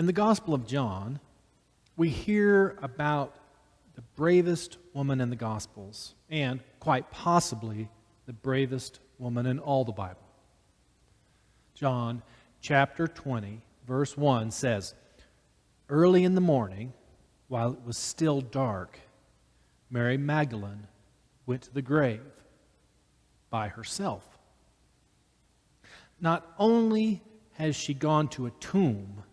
In the Gospel of John, we hear about the bravest woman in the Gospels, and quite possibly the bravest woman in all the Bible. John chapter 20, verse 1 says, "Early in the morning, while it was still dark, Mary Magdalene went to the grave by herself." Not only has she gone to a tomb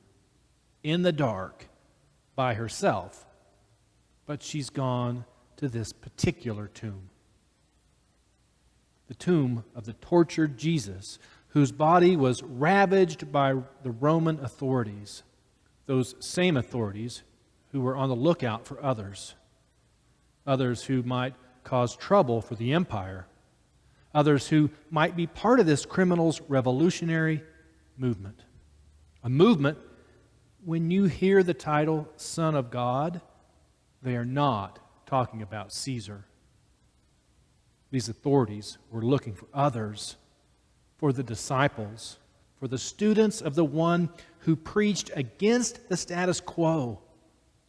in the dark by herself, but she's gone to this particular tomb. The tomb of the tortured Jesus, whose body was ravaged by the Roman authorities, those same authorities who were on the lookout for others who might cause trouble for the empire, others who might be part of this criminal's revolutionary movement. A movement, when you hear the title Son of God, they are not talking about Caesar. These authorities were looking for others, for the disciples, for the students of the one who preached against the status quo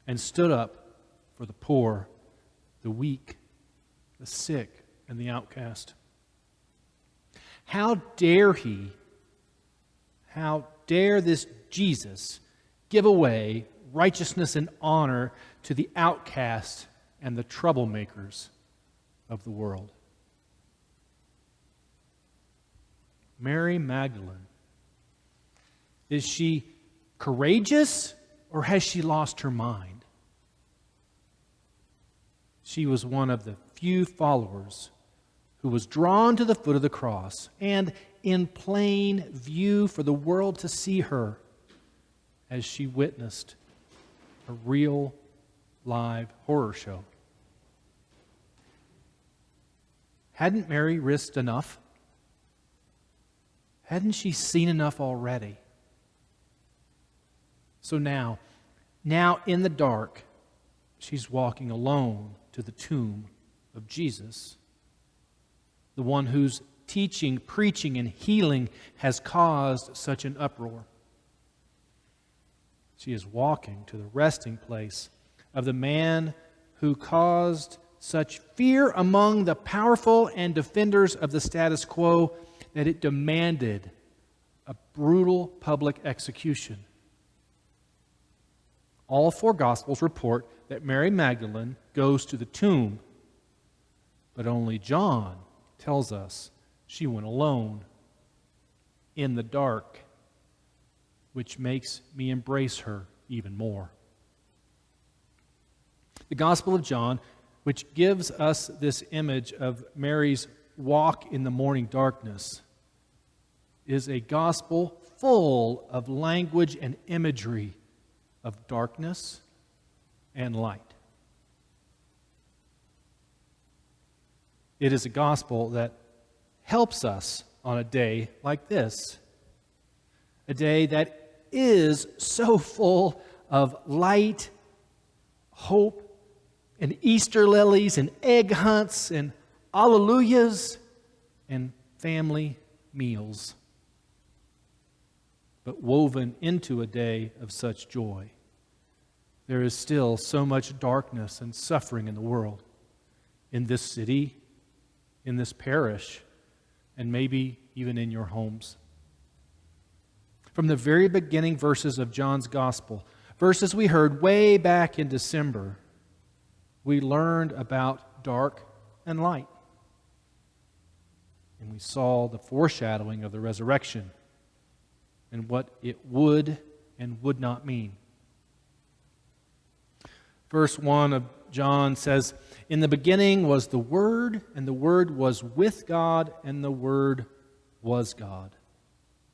and stood up for the poor, the weak, the sick, and the outcast. How dare this Jesus give away righteousness and honor to the outcast and the troublemakers of the world? Mary Magdalene, is she courageous or has she lost her mind? She was one of the few followers who was drawn to the foot of the cross and in plain view for the world to see her as she witnessed a real live horror show. Hadn't Mary risked enough? Hadn't she seen enough already? So now in the dark, she's walking alone to the tomb of Jesus, the one whose teaching, preaching, and healing has caused such an uproar. She is walking to the resting place of the man who caused such fear among the powerful and defenders of the status quo that it demanded a brutal public execution. All four Gospels report that Mary Magdalene goes to the tomb, but only John tells us she went alone in the dark, which makes me embrace her even more. The Gospel of John, which gives us this image of Mary's walk in the morning darkness, is a gospel full of language and imagery of darkness and light. It is a gospel that helps us on a day like this, a day that is so full of light, hope, and Easter lilies, and egg hunts, and alleluias, and family meals. But woven into a day of such joy, there is still so much darkness and suffering in the world, in this city, in this parish, and maybe even in your homes. From the very beginning verses of John's Gospel, verses we heard way back in December, we learned about dark and light. And we saw the foreshadowing of the resurrection and what it would and would not mean. Verse 1 of John says, "In the beginning was the Word, and the Word was with God, and the Word was God.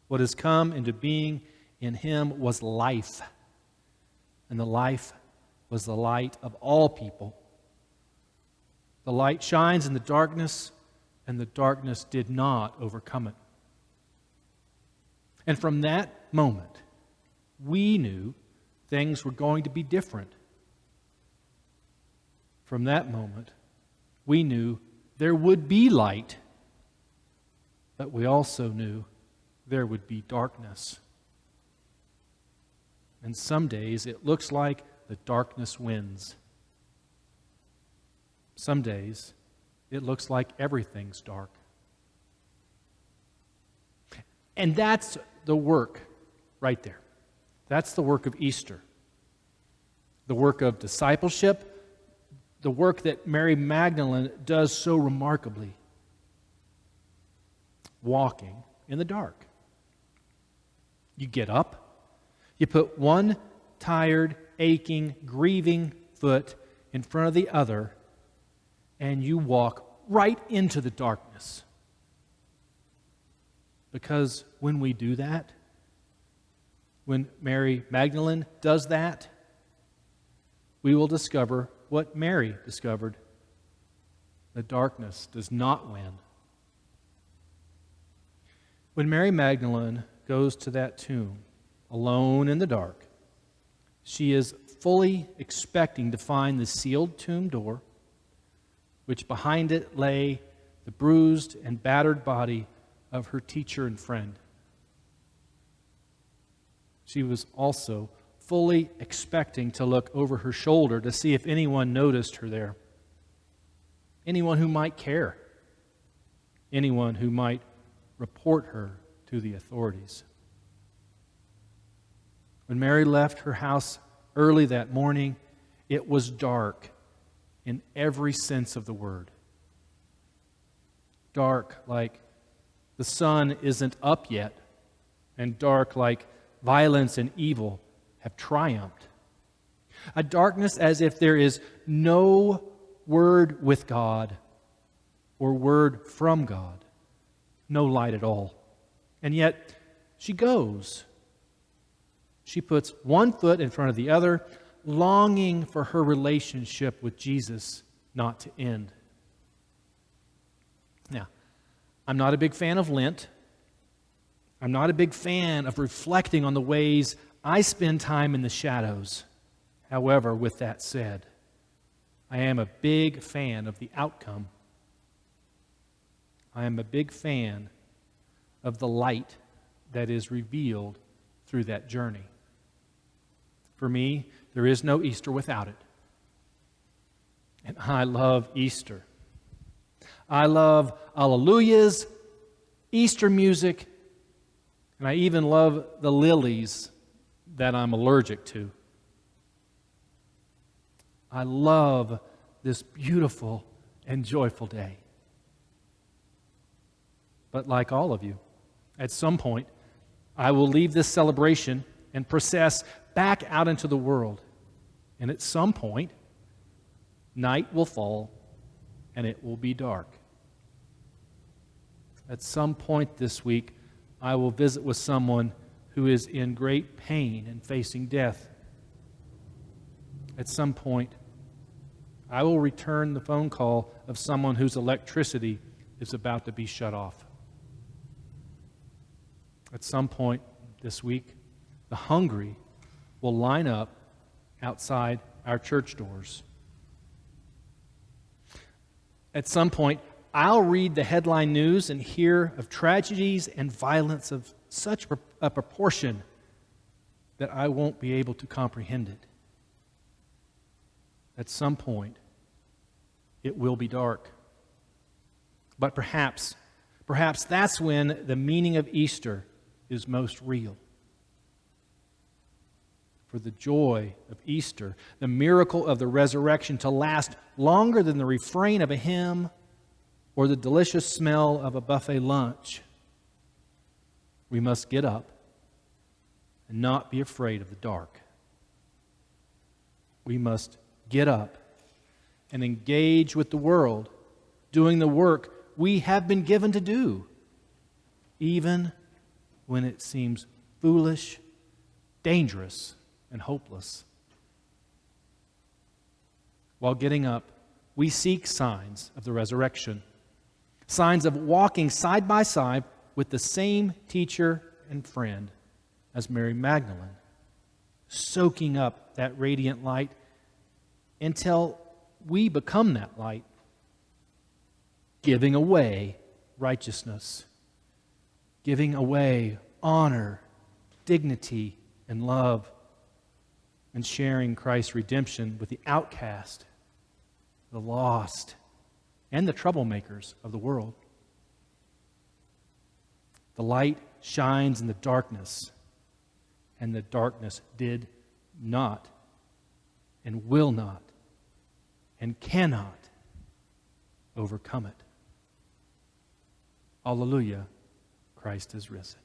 What has come into being in Him was life, and the life was the light of all people. The light shines in the darkness, and the darkness did not overcome it." And from that moment, we knew things were going to be different. From that moment, we knew there would be light, but we also knew there would be darkness. And some days it looks like the darkness wins. Some days it looks like everything's dark. And that's the work right there. That's the work of Easter. The work of discipleship, the work that Mary Magdalene does so remarkably. Walking in the dark. You get up, you put one tired, aching, grieving foot in front of the other, and you walk right into the darkness. Because when we do that, when Mary Magdalene does that, we will discover what Mary discovered. The darkness does not win. When Mary Magdalene goes to that tomb, alone in the dark, she is fully expecting to find the sealed tomb door, which behind it lay the bruised and battered body of her teacher and friend. She was also fully expecting to look over her shoulder to see if anyone noticed her there. Anyone who might care. Anyone who might report her to the authorities. When Mary left her house early that morning, it was dark in every sense of the word. Dark like the sun isn't up yet, and dark like violence and evil have triumphed. A darkness as if there is no word with God or word from God. No light at all. And yet, she goes. She puts one foot in front of the other, longing for her relationship with Jesus not to end. Now, I'm not a big fan of Lent. I'm not a big fan of reflecting on the ways I spend time in the shadows. However, with that said, I am a big fan of the outcome. I am a big fan of the light that is revealed through that journey. For me, there is no Easter without it. And I love Easter. I love alleluias, Easter music, and I even love the lilies that I'm allergic to. I love this beautiful and joyful day. But like all of you, at some point, I will leave this celebration and process back out into the world. And at some point, night will fall and it will be dark. At some point this week, I will visit with someone who is in great pain and facing death. At some point, I will return the phone call of someone whose electricity is about to be shut off. At some point this week, the hungry will line up outside our church doors. At some point, I'll read the headline news and hear of tragedies and violence of such a proportion that I won't be able to comprehend it. At some point, it will be dark. But perhaps that's when the meaning of Easter is most real. For the joy of Easter, the miracle of the resurrection to last longer than the refrain of a hymn or the delicious smell of a buffet lunch, we must get up and not be afraid of the dark. We must get up and engage with the world, doing the work we have been given to do, even when it seems foolish, dangerous, and hopeless. While getting up, we seek signs of the resurrection, signs of walking side by side with the same teacher and friend as Mary Magdalene, soaking up that radiant light until we become that light, giving away righteousness, giving away honor, dignity, and love, and sharing Christ's redemption with the outcast, the lost, and the troublemakers of the world. The light shines in the darkness, and the darkness did not, and will not, and cannot overcome it. Alleluia, Christ is risen.